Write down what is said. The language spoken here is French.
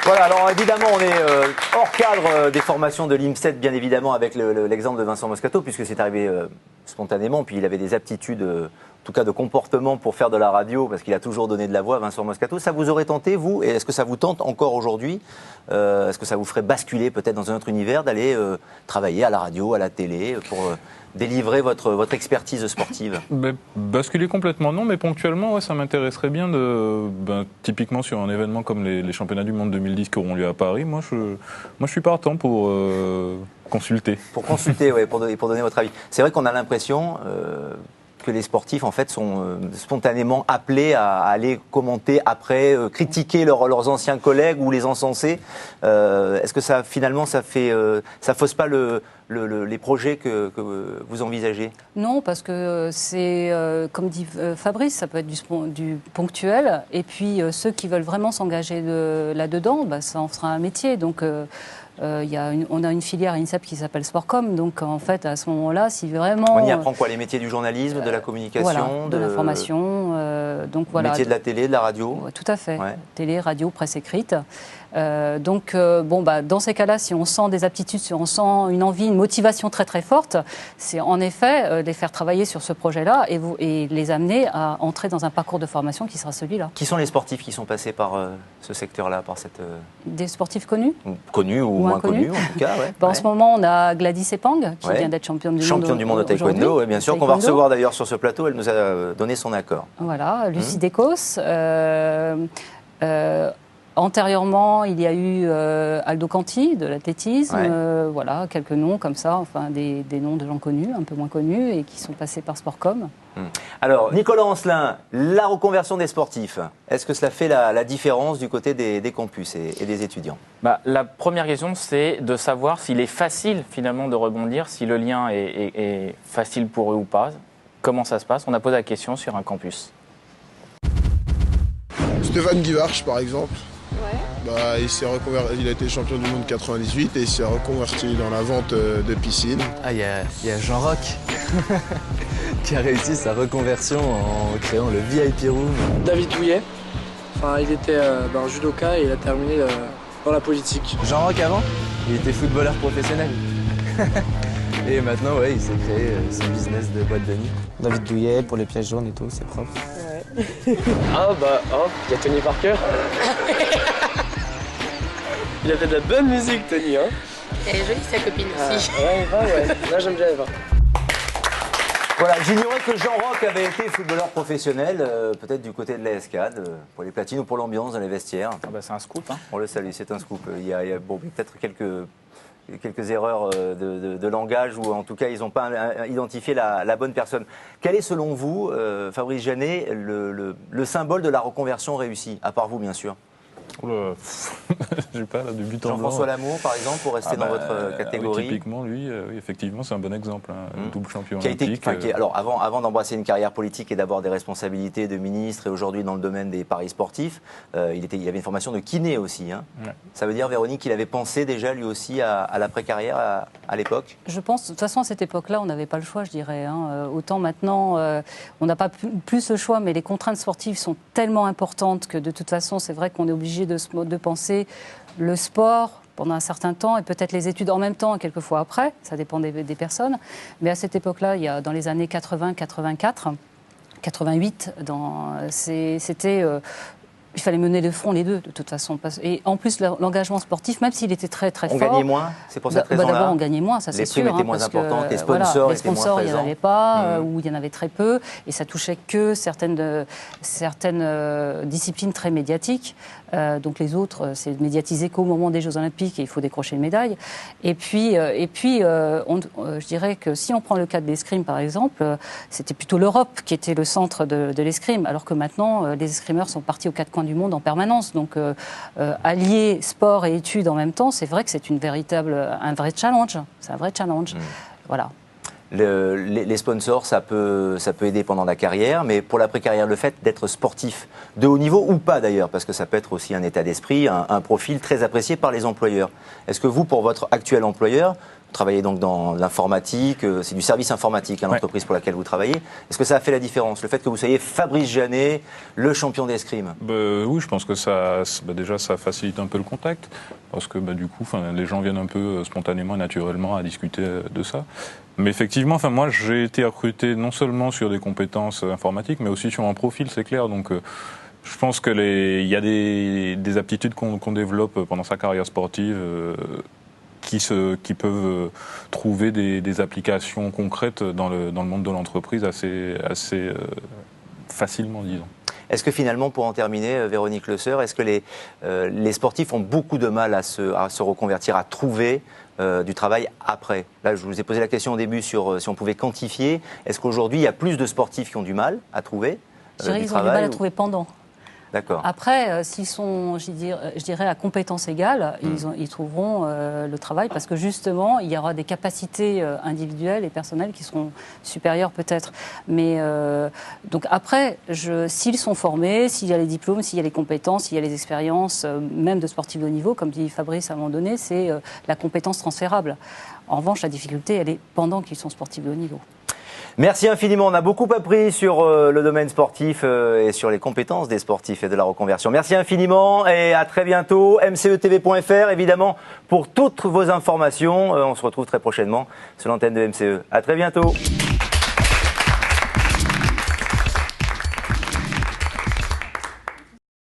Voilà, alors évidemment, on est hors cadre des formations de l'IMSET, bien évidemment, avec l'exemple de Vincent Moscato, puisque c'est arrivé spontanément, puis il avait des aptitudes, en tout cas de comportement, pour faire de la radio, parce qu'il a toujours donné de la voix, Vincent Moscato. Ça vous aurait tenté, vous, et est-ce que ça vous tente encore aujourd'hui? Est-ce que ça vous ferait basculer peut-être dans un autre univers, d'aller travailler à la radio, à la télé, pour délivrer votre expertise sportive? Basculer complètement, non, mais ponctuellement, ouais, ça m'intéresserait bien typiquement sur un événement comme les championnats du monde 2010 qui auront lieu à Paris. Moi, je suis partant pour consulter. Pour consulter, oui, pour donner votre avis. C'est vrai qu'on a l'impression que les sportifs, en fait, sont spontanément appelés à aller commenter après, critiquer leurs anciens collègues ou les encenser. Est-ce que ça, finalement, ça fausse pas les projets que vous envisagez? Non, parce que c'est, comme dit Fabrice, ça peut être du ponctuel. Et puis, ceux qui veulent vraiment s'engager là-dedans, ça en sera un métier. Donc, on a une filière à l'INSEP qui s'appelle Sportcom, donc en fait à ce moment-là, si vraiment... On y apprend quoi? Les métiers du journalisme, de la communication, voilà, de l'information, donc voilà. Métiers de la télé, de la radio? Tout à fait, ouais. Télé, radio, presse écrite. Dans ces cas-là, si on sent des aptitudes, si on sent une envie, une motivation très très forte, c'est en effet les faire travailler sur ce projet-là et les amener à entrer dans un parcours de formation qui sera celui-là. Qui sont les sportifs qui sont passés par ce secteur-là, par cette... Des sportifs connus? Connus ou moins connus, en tout cas. Ouais. En ce moment, on a Gladys Epang, qui vient d'être championne du monde de taekwondo, oui, bien sûr, qu'on va recevoir d'ailleurs sur ce plateau. Elle nous a donné son accord. Voilà, Lucie Descos. Antérieurement, il y a eu Aldo Canti de l'athlétisme, voilà, quelques noms comme ça, enfin des noms de gens connus, un peu moins connus, et qui sont passés par Sportcom. Alors, Nicolas Ancelin, la reconversion des sportifs, est-ce que cela fait la différence du côté des campus et des étudiants? La première question, c'est de savoir s'il est facile finalement de rebondir, si le lien est facile pour eux ou pas. Comment ça se passe? On a posé la question sur un campus. Stéphane Guivarch, par exemple. Ouais. Il a été champion du monde 98 et il s'est reconverti dans la vente de piscines. Ah, il y a Jean Roch qui a réussi sa reconversion en créant le VIP Room. David Douillet, il était judoka et il a terminé dans la politique. Jean Roch avant, il était footballeur professionnel. Et maintenant, il s'est créé son business de boîte de nuit. David Douillet pour les pièces jaunes et tout, c'est propre. Ouais. Il y a Tony Parker. Il a fait de la bonne musique, Tony. Hein. Elle est jolie, sa copine aussi. Ouais, Eva, ouais. Là, j'aime bien Eva. Voilà, j'ignorais que Jean Roch avait été footballeur professionnel, peut-être du côté de la SCAD, pour les platines ou pour l'ambiance dans les vestiaires. C'est un scoop. Hein. On le salue, c'est un scoop. Il y a peut-être quelques erreurs de langage, ou en tout cas, ils n'ont pas identifié la bonne personne. Quel est, selon vous, Fabrice Janet, le symbole de la reconversion réussie, à part vous, bien sûr? J'ai pas là, du but en blanc. Jean-François Lamour, par exemple, pour rester dans votre catégorie. Oui, typiquement, lui, effectivement, c'est un bon exemple. Double champion olympique. Alors, avant d'embrasser une carrière politique et d'avoir des responsabilités de ministre, et aujourd'hui dans le domaine des paris sportifs, il avait une formation de kiné aussi. Hein. Ouais. Ça veut dire, Véronique, qu'il avait pensé déjà, lui aussi, à l'après-carrière à l'époque? Je pense, de toute façon, à cette époque-là, on n'avait pas le choix, je dirais. Hein. Autant maintenant, on n'a pas plus le choix, mais les contraintes sportives sont tellement importantes que, de toute façon, c'est vrai qu'on est obligé de penser le sport pendant un certain temps et peut-être les études en même temps et quelquefois après, ça dépend des personnes. Mais à cette époque-là, dans les années 80, 84, 88, c'était... il fallait mener de front les deux, de toute façon. Et en plus, l'engagement sportif, même s'il était très, très fort... On gagnait moins, c'est pour cette raison-là? D'abord, on gagnait moins, ça c'est sûr. Les primes étaient moins importantes, les sponsors étaient moins présents. Il n'y en avait pas, ou il y en avait très peu, et ça touchait que certaines disciplines très médiatiques. Donc les autres, c'est médiatisé qu'au moment des Jeux Olympiques, et il faut décrocher une médaille. Et puis, je dirais que si on prend le cas de l'escrime, par exemple, c'était plutôt l'Europe qui était le centre de l'escrime, alors que maintenant, les escrimeurs sont partis aux quatre coins du monde en permanence. Donc, allier sport et études en même temps, c'est vrai que c'est un vrai challenge. C'est un vrai challenge. Voilà. Les sponsors, ça peut aider pendant la carrière, mais pour l'après-carrière, le fait d'être sportif de haut niveau ou pas d'ailleurs, parce que ça peut être aussi un état d'esprit, un profil très apprécié par les employeurs. Est-ce que vous, pour votre actuel employeur, travaillez donc dans l'informatique, c'est du service informatique, hein, l'entreprise pour laquelle vous travaillez. Est-ce que ça a fait la différence, le fait que vous soyez Fabrice Jeannet, le champion d'escrime? Oui, je pense que déjà, ça facilite un peu le contact, parce que du coup, les gens viennent un peu spontanément et naturellement à discuter de ça. Mais effectivement, moi, j'ai été recruté non seulement sur des compétences informatiques, mais aussi sur un profil, c'est clair. Donc, je pense qu'il y a des aptitudes qu'on développe pendant sa carrière sportive qui peuvent trouver des applications concrètes dans le monde de l'entreprise assez facilement, disons. Est-ce que finalement, pour en terminer, Véronique Le Seur, est-ce que les sportifs ont beaucoup de mal à se reconvertir, à trouver du travail après? Là, je vous ai posé la question au début sur si on pouvait quantifier. Est-ce qu'aujourd'hui, il y a plus de sportifs qui ont du mal à trouver du travail? Ils ont du mal à trouver pendant. D'accord. Après, s'ils sont, je dirais, à compétences égales, ils trouveront le travail parce que justement, il y aura des capacités individuelles et personnelles qui seront supérieures peut-être. Mais donc après, s'ils sont formés, s'il y a les diplômes, s'il y a les compétences, s'il y a les expériences, même de sportifs de haut niveau, comme dit Fabrice à un moment donné, c'est la compétence transférable. En revanche, la difficulté, elle est pendant qu'ils sont sportifs de haut niveau. Merci infiniment. On a beaucoup appris sur le domaine sportif et sur les compétences des sportifs et de la reconversion. Merci infiniment et à très bientôt. mcetv.fr, évidemment, pour toutes vos informations. On se retrouve très prochainement sur l'antenne de MCE. À très bientôt.